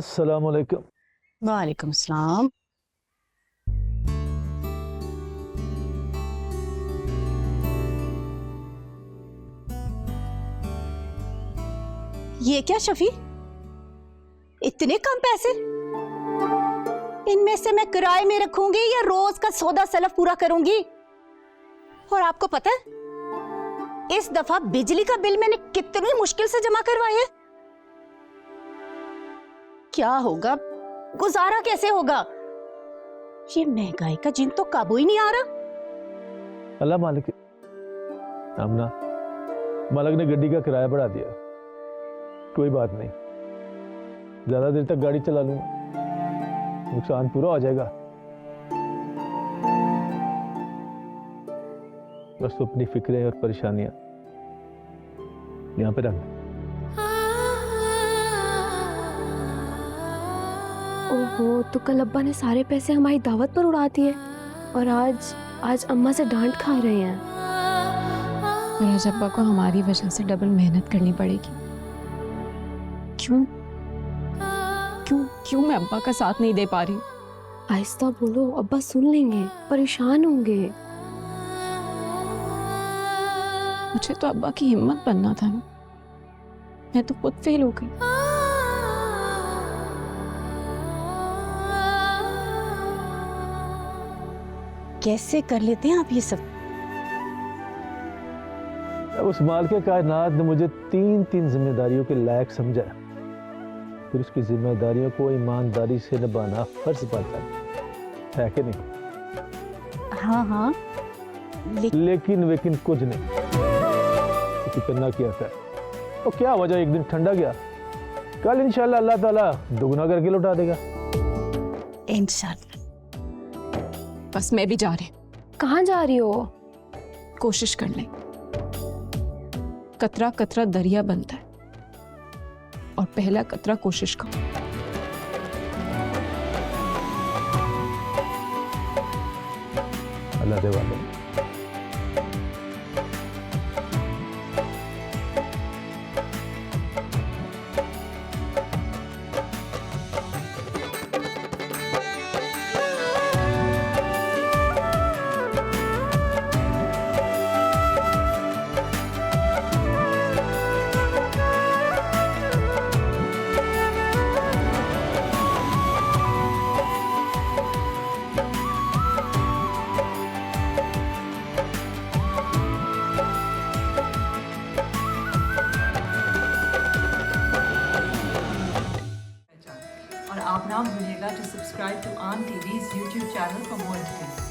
अस्सलाम वालेकुम। वालेकुम सलाम। ये क्या शफी, इतने कम पैसे? इनमें से मैं किराए में रखूंगी या रोज का सौदा सलफ पूरा करूंगी? और आपको पता है इस दफा बिजली का बिल मैंने कितनी मुश्किल से जमा करवाया है। क्या होगा, गुजारा कैसे होगा? ये महंगाई का जिन तो काबू ही नहीं आ रहा। अल्लाह मालिक। आमना, मालिक ने गड्डी का किराया बढ़ा दिया। कोई बात नहीं, ज्यादा देर तक गाड़ी चला लूंगा, नुकसान पूरा हो जाएगा। बस तो अपनी फिक्रें और परेशानियां यहां पे रख दे। ओहो, तो कल अब्बा ने सारे पैसे हमारी दावत पर उड़ा दिए और आज अम्मा से डांट खा रहे हैं। और आज अब्बा को हमारी वजह से डबल मेहनत करनी पड़ेगी। क्यों क्यों क्यों मैं अब्बा का साथ नहीं दे पा रही? आहिस्ता बोलो, अब्बा सुन लेंगे, परेशान होंगे। मुझे तो अब्बा की हिम्मत बनना था ना, मैं तो खुद फेल हो गई। कैसे कर लेते हैं आप ये सब? उस माल के कायनात ने मुझे तीन तीन जिम्मेदारियों के लायक समझा, फिर उसकी जिम्मेदारियों को ईमानदारी से निभाना फर्ज बनता है कि नहीं? हाँ हाँ, लेकिन कुछ नहीं, क्योंकि करना क्या था। तो क्या वजह, एक दिन ठंडा गया, कल इंशाल्लाह अल्लाह ताला दुगना करके लौटा देगा। इंशाल्लाह। बस मैं भी जा रही। कहाँ जा रही हो? कोशिश कर ले, कतरा कतरा दरिया बनता है और पहला कतरा कोशिश का। अल्लाह दे वाले। और आप ना भूलिएगा to subscribe to Aan TV's YouTube channel for more details.